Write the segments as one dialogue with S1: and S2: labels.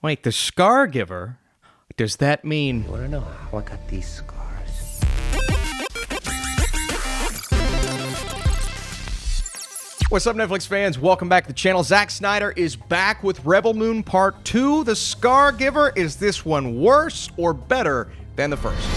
S1: Wait, the Scargiver? Does that mean...
S2: You wanna know how I got these scars?
S1: What's up, Netflix fans? Welcome back to the channel. Zack Snyder is back with Rebel Moon Part 2, The Scargiver. Is this one worse or better than the first?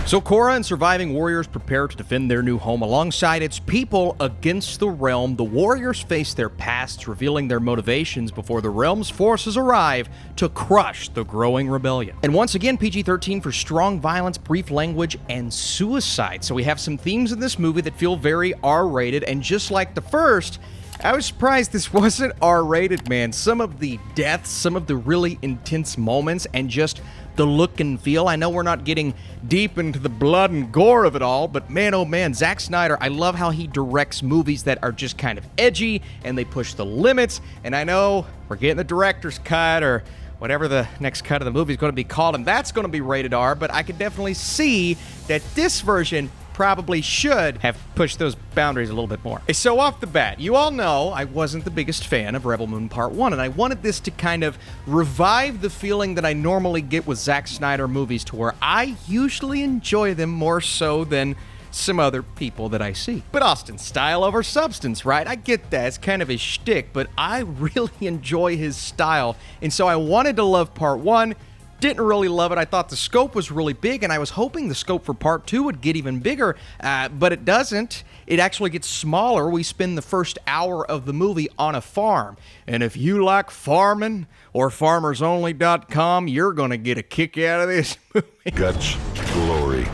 S1: So Kora and surviving warriors prepare to defend their new home alongside its people against the realm. The warriors face their pasts, revealing their motivations before the realm's forces arrive to crush the growing rebellion. And once again, PG-13 for strong violence, brief language, and suicide. So we have some themes in this movie that feel very R-rated, and just like the first, I was surprised this wasn't R-rated, man. Some of the deaths, some of the really intense moments, and just the look and feel. I know we're not getting deep into the blood and gore of it all, but man, oh man, Zack Snyder, I love how he directs movies that are just kind of edgy, and they push the limits, and I know we're getting the director's cut, or whatever the next cut of the movie is going to be called, and that's going to be rated R, but I could definitely see that this version probably should have pushed those boundaries a little bit more. So off the bat, you all know I wasn't the biggest fan of Rebel Moon Part 1, and I wanted this to kind of revive the feeling that I normally get with Zack Snyder movies, to where I usually enjoy them more so than some other people that I see. But Austin, style over substance, right? I get that. It's kind of his shtick, but I really enjoy his style, and so I wanted to love Part 1. Didn't really love it. I thought the scope was really big, and I was hoping the scope for Part 2 would get even bigger, but it doesn't. It actually gets smaller. We spend the first hour of the movie on a farm, and if you like farming or farmersonly.com, you're going to get a kick out of this movie.
S3: Guts, glory,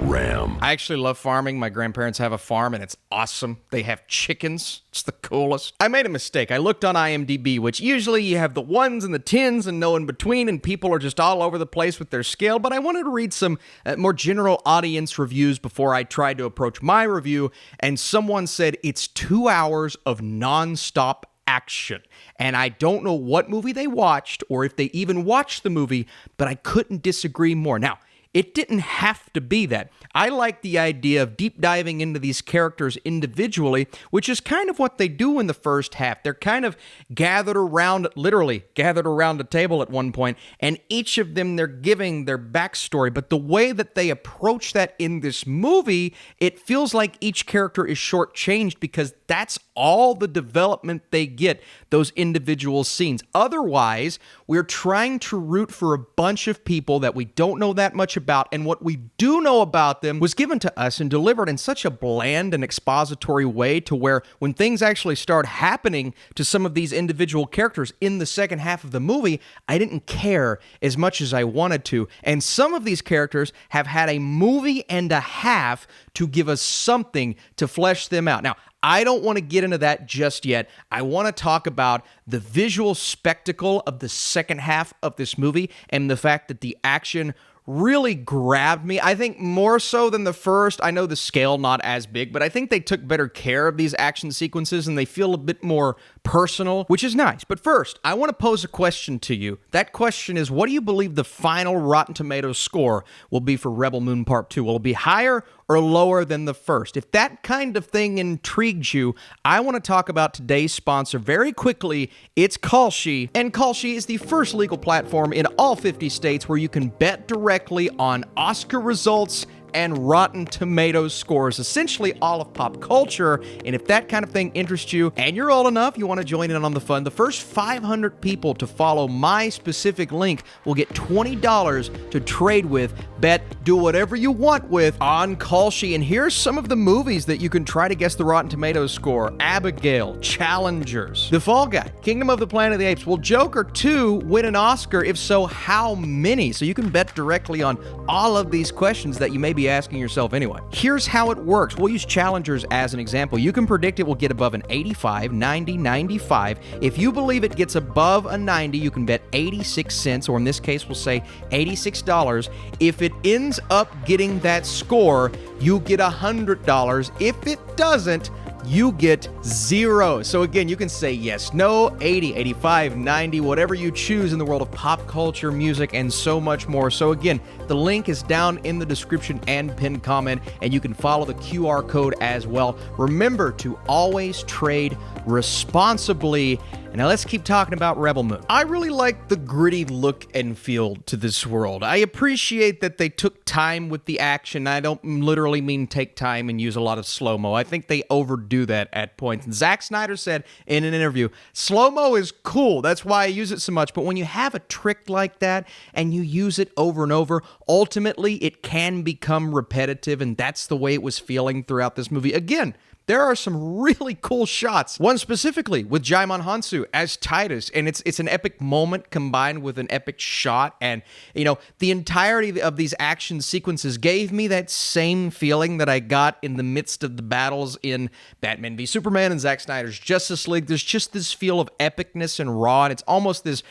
S3: ram.
S1: I actually love farming. My grandparents have a farm, and it's awesome. They have chickens. It's the coolest. I made a mistake. I looked on IMDb, which usually you have the 1s and the 10s and no in between, and people are just all over the place with their scale, but I wanted to read some more general audience reviews before I tried to approach my review, and someone said it's 2 hours of non-stop action. And I don't know what movie they watched or if they even watched the movie, but I couldn't disagree more. Now, it didn't have to be that. I like the idea of deep diving into these characters individually, which is kind of what they do in the first half. They're kind of gathered around, literally gathered around a table at one point, and each of them, they're giving their backstory. But the way that they approach that in this movie, it feels like each character is shortchanged, because that's all the development they get, those individual scenes. Otherwise, we're trying to root for a bunch of people that we don't know that much about, and what we do know about them was given to us and delivered in such a bland and expository way, to where when things actually start happening to some of these individual characters in the second half of the movie, I didn't care as much as I wanted to. And some of these characters have had a movie and a half to give us something to flesh them out. Now, I don't want to get into that just yet. I want to talk about the visual spectacle of the second half of this movie, and the fact that the action really grabbed me. I think more so than the first. I know the scale not as big, but I think they took better care of these action sequences, and they feel a bit more personal, which is nice. But first, I want to pose a question to you. That question is, what do you believe the final Rotten Tomatoes score will be for Rebel Moon Part 2? Will it be higher or lower than the first? If that kind of thing intrigues you, I want to talk about today's sponsor very quickly. It's Kalshi, and Kalshi is the first legal platform in all 50 states where you can bet directly on Oscar results and Rotten Tomatoes scores, essentially all of pop culture. And if that kind of thing interests you, and you're old enough, you want to join in on the fun, the first 500 people to follow my specific link will get $20 to trade with, bet, do whatever you want with on Kalshi. And here's some of the movies that you can try to guess the Rotten Tomatoes score: Abigail, Challengers, The Fall Guy, Kingdom of the Planet of the Apes. Will Joker 2 win an Oscar? If so, how many? So you can bet directly on all of these questions that you may be asking yourself anyway. Here's how it works. We'll use Challengers as an example. You can predict it will get above an 85, 90, 95. If you believe it gets above a 90, you can bet 86 cents, or in this case, we'll say $86. If it ends up getting that score, you get $100. If it doesn't, you get 0. So again, you can say yes, no, 80, 85, 90, whatever you choose in the world of pop culture, music, and so much more. So again, the link is down in the description and pinned comment, and you can follow the QR code as well. Remember to always trade responsibly. And now let's keep talking about Rebel Moon. I really like the gritty look and feel to this world. I appreciate that they took time with the action. I don't literally mean take time and use a lot of slow-mo. I think they overdo that at points. And Zack Snyder said in an interview, slow-mo is cool. That's why I use it so much. But when you have a trick like that and you use it over and over, ultimately it can become repetitive. And that's the way it was feeling throughout this movie. Again, there are some really cool shots. One specifically with Jaimon Hansu as Titus, and it's an epic moment combined with an epic shot. And, you know, the entirety of these action sequences gave me that same feeling that I got in the midst of the battles in Batman v Superman and Zack Snyder's Justice League. There's just this feel of epicness and raw, and it's almost this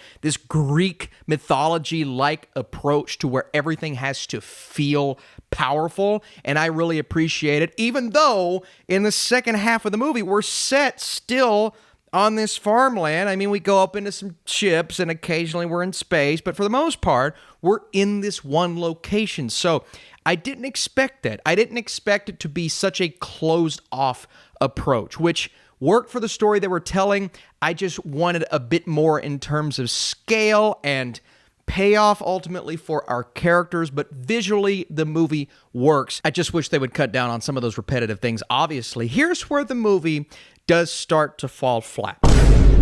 S1: Greek mythology-like approach to where everything has to feel powerful, and I really appreciate it, even though in the second half of the movie we're set still on this farmland. I mean, we go up into some ships and occasionally we're in space, but for the most part we're in this one location. So I didn't expect that. I didn't expect it to be such a closed off approach, which worked for the story they were telling. I just wanted a bit more in terms of scale and payoff ultimately for our characters, but visually the movie works. I just wish they would cut down on some of those repetitive things. Obviously, here's where the movie does start to fall flat.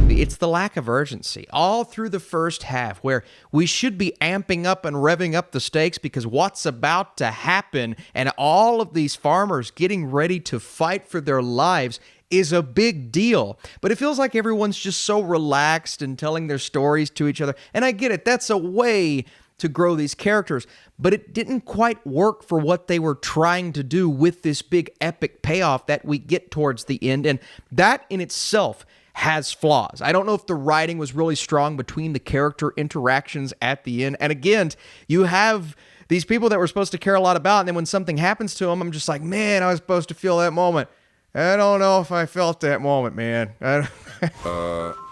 S1: It's the lack of urgency all through the first half, where we should be amping up and revving up the stakes because what's about to happen and all of these farmers getting ready to fight for their lives is a big deal. But it feels like everyone's just so relaxed and telling their stories to each other. And I get it, that's a way to grow these characters, but it didn't quite work for what they were trying to do with this big epic payoff that we get towards the end. And that in itself has flaws. I don't know if the writing was really strong between the character interactions at the end. And again, you have these people that we're supposed to care a lot about, and then when something happens to them, I'm just like, man, I was supposed to feel that moment. I don't know if I felt that moment, man.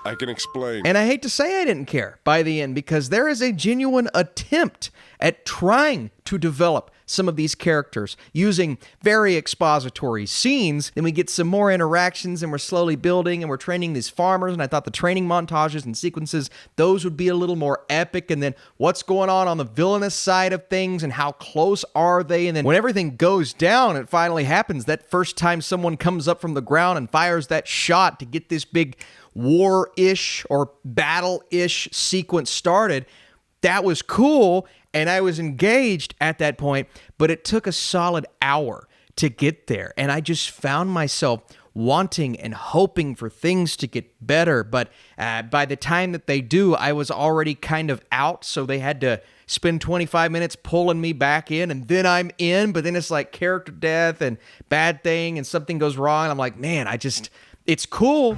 S3: I can explain.
S1: And I hate to say I didn't care by the end, because there is a genuine attempt at trying to develop some of these characters using very expository scenes. Then we get some more interactions and we're slowly building and we're training these farmers. And I thought the training montages and sequences, those would be a little more epic. And then what's going on the villainous side of things and how close are they? And then when everything goes down, it finally happens. That first time someone comes up from the ground and fires that shot to get this big war-ish or battle-ish sequence started, that was cool. And I was engaged at that point, but it took a solid hour to get there. And I just found myself wanting and hoping for things to get better. But by the time that they do, I was already kind of out. So they had to spend 25 minutes pulling me back in, and then I'm in. But then it's like character death and bad thing and something goes wrong. And I'm like, man, it's cool.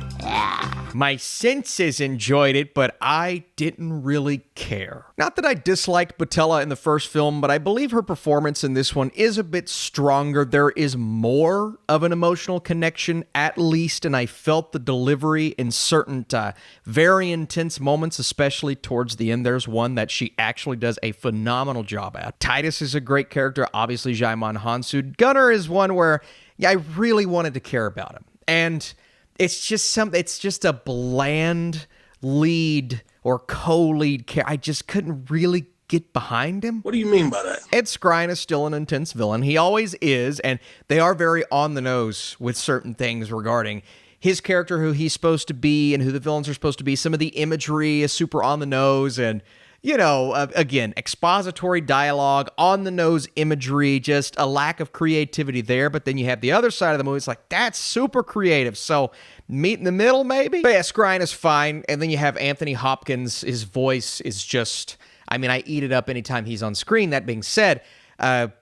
S1: My senses enjoyed it, but I didn't really care. Not that I disliked Bottella in the first film, but I believe her performance in this one is a bit stronger. There is more of an emotional connection, at least, and I felt the delivery in certain very intense moments, especially towards the end. There's one that she actually does a phenomenal job at. Titus is a great character, obviously Jaimon Hansu. Gunnar is one where I really wanted to care about him. And it's just a bland lead or co-lead character. I just couldn't really get behind him.
S4: What do you mean by that?
S1: Ed Skrein is still an intense villain. He always is, and they are very on the nose with certain things regarding his character, who he's supposed to be, and who the villains are supposed to be. Some of the imagery is super on the nose, and again, expository dialogue, on-the-nose imagery, just a lack of creativity there. But then you have the other side of the movie. It's like, that's super creative. So meet in the middle, maybe? But yeah, Skrein is fine. And then you have Anthony Hopkins. His voice is just, I eat it up anytime he's on screen. That being said,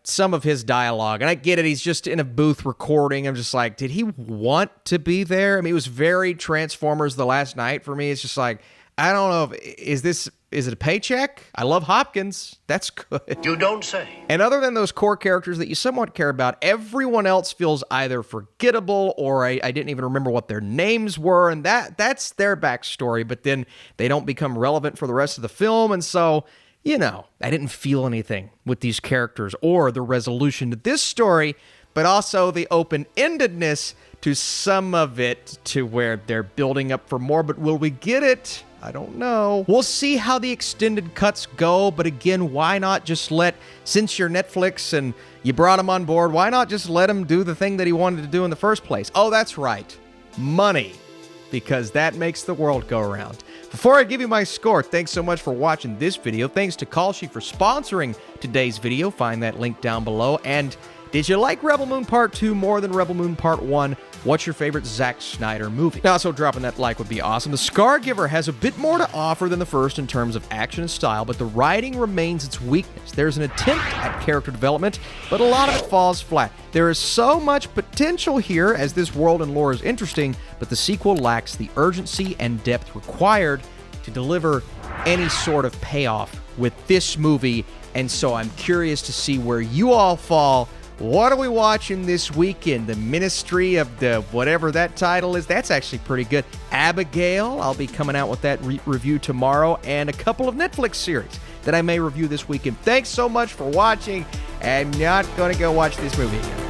S1: some of his dialogue, and I get it, he's just in a booth recording. I'm just like, did he want to be there? It was very Transformers The Last Night for me. It's just like, I don't know, is this Is it a paycheck? I love Hopkins. That's good.
S4: You don't say.
S1: And other than those core characters that you somewhat care about, everyone else feels either forgettable or I didn't even remember what their names were, and that's their backstory, but then they don't become relevant for the rest of the film, and so, you know, I didn't feel anything with these characters or the resolution to this story, but also the open-endedness to some of it to where they're building up for more, but will we get it? I don't know. We'll see how the extended cuts go, but again, why not just since you're Netflix and you brought him on board, why not just let him do the thing that he wanted to do in the first place? Oh, that's right. Money. Because that makes the world go around. Before I give you my score, thanks so much for watching this video. Thanks to Kalshi for sponsoring today's video. Find that link down below. And did you like Rebel Moon Part 2 more than Rebel Moon Part 1? What's your favorite Zack Snyder movie? Now, also dropping that like would be awesome. The Scargiver has a bit more to offer than the first in terms of action and style, but the writing remains its weakness. There's an attempt at character development, but a lot of it falls flat. There is so much potential here as this world and lore is interesting, but the sequel lacks the urgency and depth required to deliver any sort of payoff with this movie, and so I'm curious to see where you all fall. What are we watching this weekend? The Ministry of the whatever that title is. That's actually pretty good. Abigail. I'll be coming out with that review tomorrow, and a couple of Netflix series that I may review this weekend. Thanks so much for watching. I'm not going to go watch this movie again.